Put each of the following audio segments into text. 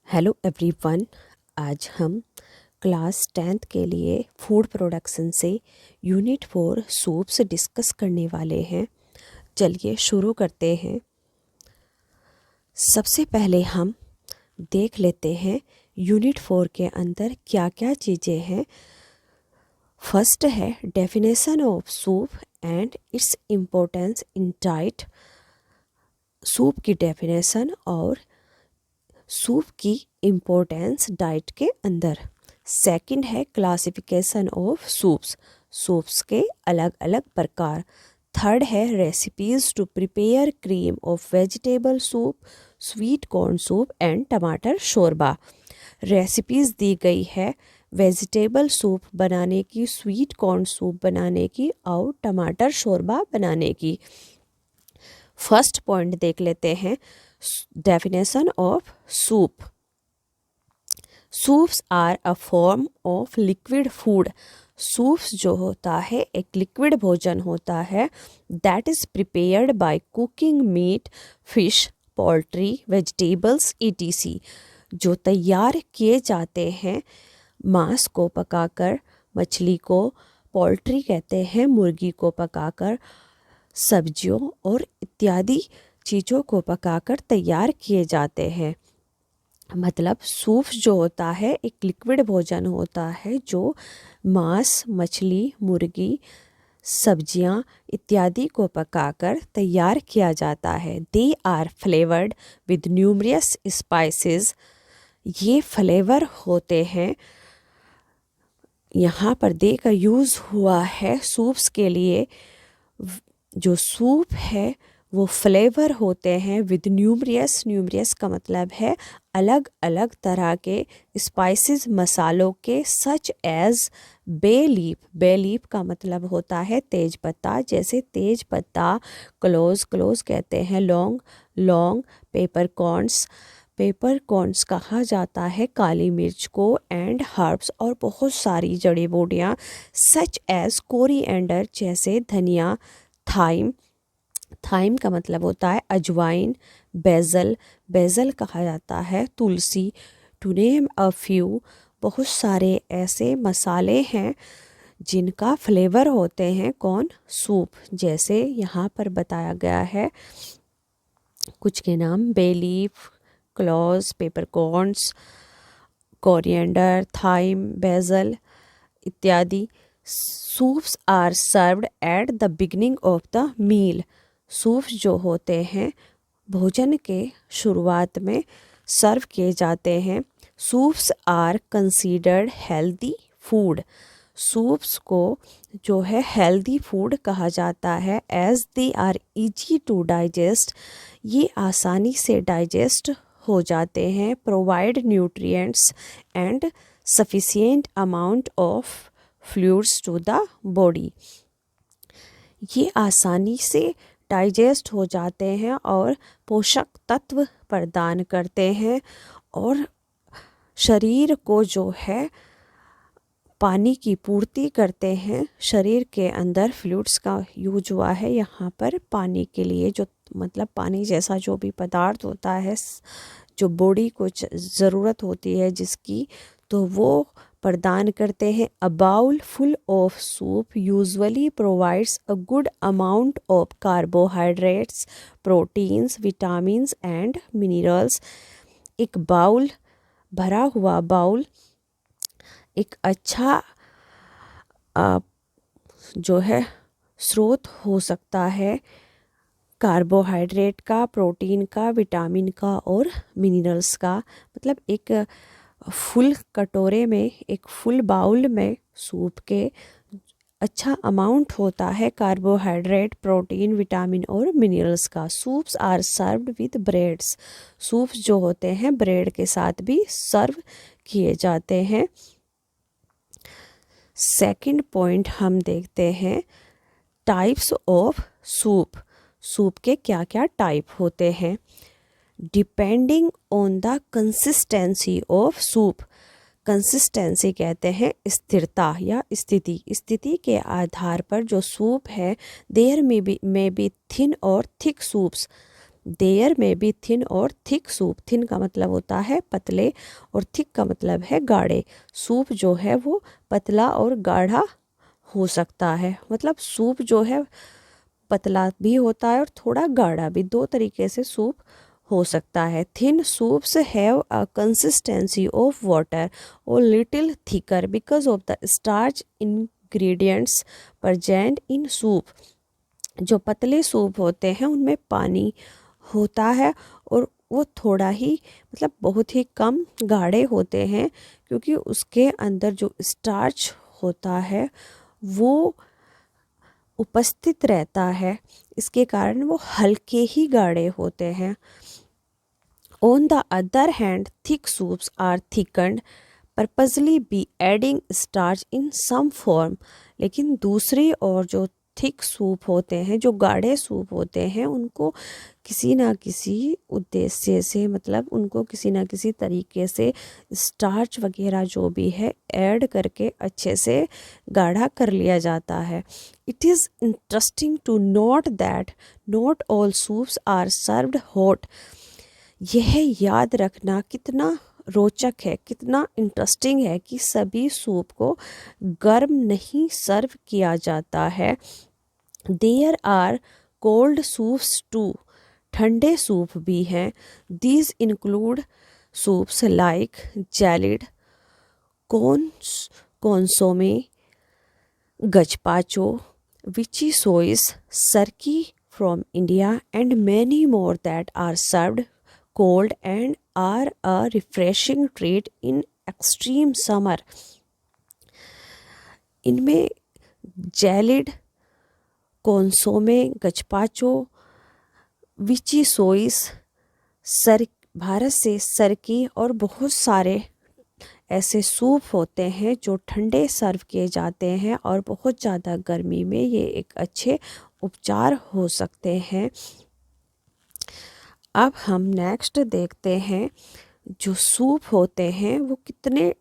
Hello everyone. आज हम class 10th के लिए फूड प्रोडक्शन से यूनिट 4 सूप्स डिस्कस करने वाले हैं। चलिए शुरू करते हैं। सबसे पहले हम देख लेते हैं यूनिट 4 के अंदर क्या क्या चीज़ें हैं। फर्स्ट है definition of soup and its importance in diet. Soup की डेफिनेशन और सूप की इम्पोर्टेंस डाइट के अंदर। सेकंड है क्लासिफिकेशन ऑफ सूप्स, सूप्स के अलग अलग प्रकार। थर्ड है recipes to prepare cream of vegetable soup, sweet corn soup and tamatar shorba. Recipes दी गई है वेजिटेबल सूप बनाने की, स्वीट कॉर्न सूप बनाने की और टमाटर शोरबा बनाने की। फर्स्ट पॉइंट देख लेते हैं, definition of soup. Soups are a form of liquid food. Soups जो होता है एक लिक्विड भोजन होता है that is prepared by cooking meat, fish, poultry, vegetables etc, जो तैयार किए जाते हैं मांस को पकाकर, मछली को, पोल्ट्री कहते हैं मुर्गी को पकाकर, सब्जियों और इत्यादि चीज़ों को पकाकर तैयार किए जाते हैं। मतलब सूप जो होता है एक लिक्विड भोजन होता है जो मांस, मछली, मुर्गी, सब्जियां इत्यादि को पकाकर तैयार किया जाता है। They are flavoured with numerous spices. ये फ्लेवर होते हैं, यहाँ पर दे का यूज़ हुआ है सूप्स के लिए। जो सूप है वो फ्लेवर होते हैं विद न्यूमरियस। न्यूमरियस का मतलब है अलग अलग तरह के स्पाइसेस, मसालों के, such as bay leaf. Bay leaf का मतलब होता है तेज पत्ता, जैसे तेज पत्ता, क्लोज, क्लोज कहते हैं लौंग, लौंग, पेपरकॉर्न्स, पेपरकॉर्न्स कहा जाता है काली मिर्च को, एंड हर्ब्स और बहुत सारी जड़ी बूटियाँ सच एज कोरिएंडर, जैसे धनिया, थाइम, थाइम का मतलब होता है अजवाइन, बेजल, बेजल कहा जाता है तुलसी, टू नेम अ फ्यू। बहुत सारे ऐसे मसाले हैं जिनका फ्लेवर होते हैं कौन, सूप। जैसे यहाँ पर बताया गया है कुछ के नाम, bay leaf, cloves, peppercorns, coriander, thyme, basil इत्यादि। Soups are served at the beginning of the meal. Soup जो होते हैं भोजन के शुरुआत में सर्व किए जाते हैं। Soups are considered healthy food. Soups को जो है हेल्दी फूड कहा जाता है as they are easy to digest. ये आसानी से डाइजेस्ट हो जाते हैं। Provide nutrients and sufficient amount of fluids to the body. ये आसानी से डाइजेस्ट हो जाते हैं और पोषक तत्व प्रदान करते हैं और शरीर को जो है पानी की पूर्ति करते हैं। शरीर के अंदर फ्लूइड्स का यूज हुआ है यहाँ पर पानी के लिए, जो मतलब पानी जैसा जो भी पदार्थ होता है जो बॉडी को ज़रूरत होती है जिसकी, तो वो प्रदान करते हैं। A bowl full of soup usually provides a good amount of carbohydrates, proteins, vitamins and minerals. एक बाउल, भरा हुआ बाउल एक अच्छा जो है स्रोत हो सकता है कार्बोहाइड्रेट का, प्रोटीन का, विटामिन का और मिनरल्स का। मतलब एक फुल कटोरे में, एक फुल बाउल में सूप के अच्छा अमाउंट होता है कार्बोहाइड्रेट, प्रोटीन, विटामिन और मिनरल्स का। Soups are served with breads. Soups जो होते हैं ब्रेड के साथ भी सर्व किए जाते हैं। सेकंड पॉइंट हम देखते हैं टाइप्स ऑफ सूप। सूप के क्या क्या टाइप होते हैं। Depending on the consistency of soup. Consistency कहते हैं स्थिरता या स्थिति। स्थिति के आधार पर जो सूप है, देयर में बी थिन और थिक सूप्स। देयर में बी थिन और थिक सूप। थिन का मतलब होता है पतले और थिक का मतलब है गाढ़े। सूप जो है वो पतला और गाढ़ा हो सकता है, मतलब सूप जो है पतला भी होता है और थोड़ा गाढ़ा भी, दो तरीके से सूप हो सकता है। Thin soups have a consistency of water और little thicker because of the starch ingredients present in soup. जो पतले सूप होते हैं उनमें पानी होता है और वो थोड़ा ही, मतलब बहुत ही कम गाढ़े होते हैं, क्योंकि उसके अंदर जो स्टार्च होता है वो उपस्थित रहता है, इसके कारण वो हल्के ही गाढ़े होते हैं। On the other hand thick soups are thickened purposely by adding starch in some form. लेकिन दूसरी और जो थिक सूप होते हैं, जो गाढ़े सूप होते हैं, उनको किसी ना किसी उद्देश्य से, मतलब उनको किसी ना किसी तरीके से स्टार्च वगैरह जो भी है ऐड करके अच्छे से गाढ़ा कर लिया जाता है। It is interesting to note that not all soups are served hot. यह याद रखना कितना रोचक है, कितना इंटरेस्टिंग है कि सभी सूप को गर्म नहीं सर्व किया जाता है। There are cold soups too. ठंडे सूप भी हैं। These include soups like jellied, consomme, gazpacho, vichyssoise, सरकी from India and many more that are served cold and are a refreshing treat in extreme summer. इनमें जेलिड, consomme, gazpacho, विची सोइस, Bharat से सरकी और बहुत सारे ऐसे सूप होते हैं जो ठंडे सर्व किए जाते हैं और बहुत ज़्यादा गर्मी में ये एक अच्छे उपचार हो सकते हैं। अब हम नेक्स्ट देखते हैं जो सूप होते हैं वो कितने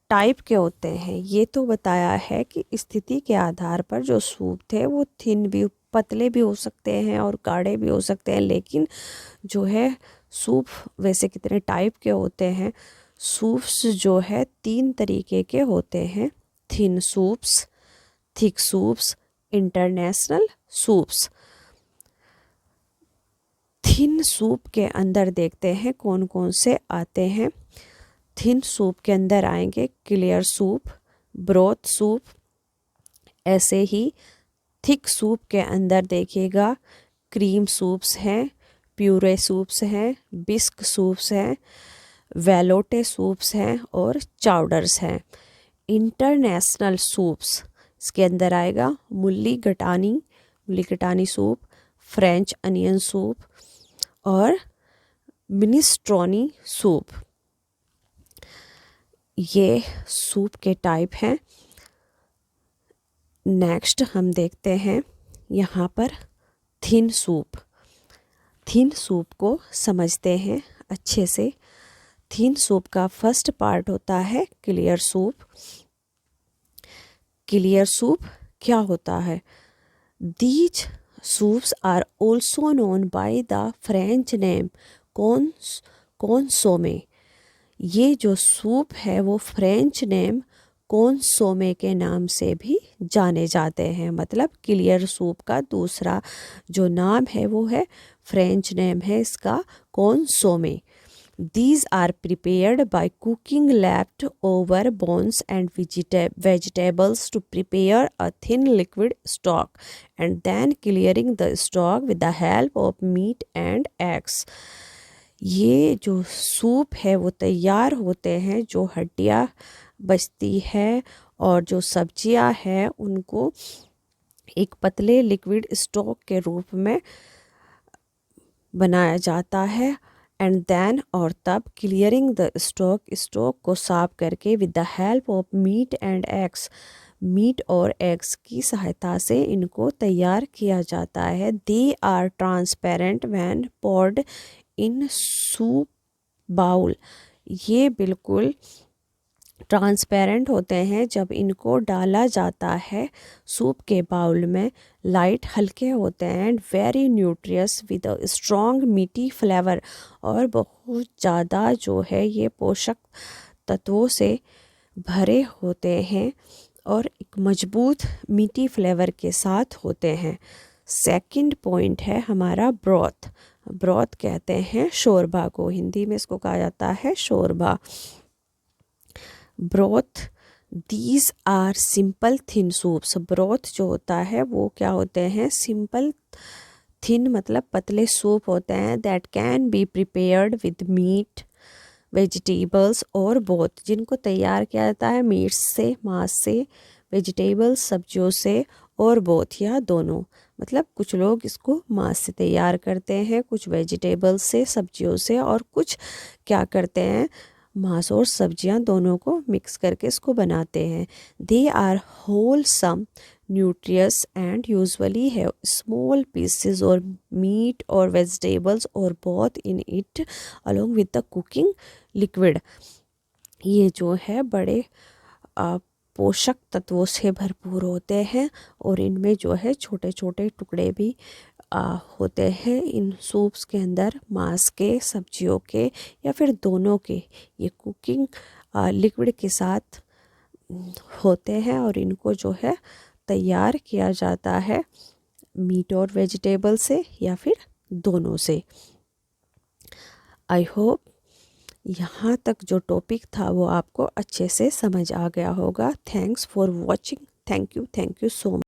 टाइप के होते हैं। ये तो बताया है कि स्थिति के आधार पर जो सूप थे वो थिन भी, पतले भी हो सकते हैं और गाढ़े भी हो सकते हैं, लेकिन जो है सूप वैसे कितने टाइप के होते हैं। सूप्स जो है 3 तरीके के होते हैं, thin soups, thick soups, international soups. Thin soup के अंदर देखते हैं कौन कौन से आते हैं। थिन सूप के अंदर आएंगे क्लियर सूप, ब्रोथ सूप। ऐसे ही थिक सूप के अंदर देखिएगा क्रीम सूप्स हैं, प्यूरे सूप्स हैं, बिस्क सूप्स हैं, वेलोटे सूप्स हैं और चाउडर्स हैं। इंटरनेशनल सूप्स इसके अंदर आएगा मूली गटानी सूप, फ्रेंच अनियन सूप और मिनेस्ट्रोनी सूप। ये सूप के टाइप हैं। नेक्स्ट हम देखते हैं यहाँ पर थिन सूप। थिन सूप को समझते हैं अच्छे से। थिन सूप का फर्स्ट पार्ट होता है क्लियर सूप। क्लियर सूप क्या होता है? These soups are also known by the French name consomme. ये जो सूप है वो फ्रेंच नेम कॉन्सोमे के नाम से भी जाने जाते हैं। मतलब क्लियर सूप का दूसरा जो नाम है वो है, फ्रेंच नेम है इसका कॉन्सोमे। These are prepared by cooking leftover bones and vegetables to prepare a thin liquid stock and then clearing the stock with the help of meat and eggs. ये जो सूप है वो तैयार होते हैं जो हड्डियाँ बचती है और जो सब्जियां हैं उनको एक पतले लिक्विड स्टॉक के रूप में बनाया जाता है। एंड देन और तब क्लियरिंग द स्टॉक को साफ करके with the help of meat and eggs, meat और एग्स की सहायता से इनको तैयार किया जाता है। They are transparent when poured in soup bowl. ये बिल्कुल ट्रांसपेरेंट होते हैं जब इनको डाला जाता है सूप के बाउल में। लाइट हल्के होते हैं and very nutritious with a strong मीठी फ्लेवर, और बहुत ज़्यादा जो है ये पोषक तत्वों से भरे होते हैं और एक मजबूत मीठी फ्लेवर के साथ होते हैं। सेकंड पॉइंट है हमारा ब्रॉथ। ब्रॉथ कहते हैं शोरबा को, हिंदी में इसको कहा जाता है शोरबा। Broth, these are simple thin soups. Broth जो होता है वो क्या होते हैं, सिंपल थिन मतलब पतले सूप होते हैं, that can be prepared with meat, vegetables और बोथ, जिनको तैयार किया जाता है मीट से, मांस से, वेजिटेबल्स सब्जियों से, और बोथ या दोनों। मतलब कुछ लोग इसको मांस से तैयार करते हैं, कुछ वेजिटेबल्स से, सब्जियों से, और कुछ क्या करते हैं मांस और सब्जियां दोनों को मिक्स करके इसको बनाते हैं। They are wholesome, nutritious and usually have small pieces और मीट और वेजिटेबल्स और both in it along with the cooking liquid. ये जो है बड़े पोषक तत्वों से भरपूर होते हैं और इनमें जो है छोटे छोटे टुकड़े भी होते हैं इन सूप्स के अंदर, मांस के, सब्जियों के, या फिर दोनों के। ये कुकिंग लिक्विड के साथ होते हैं और इनको जो है तैयार किया जाता है मीट और वेजिटेबल से या फिर दोनों से। आई होप यहाँ तक जो टॉपिक था वो आपको अच्छे से समझ आ गया होगा। Thanks for watching. Thank you so much.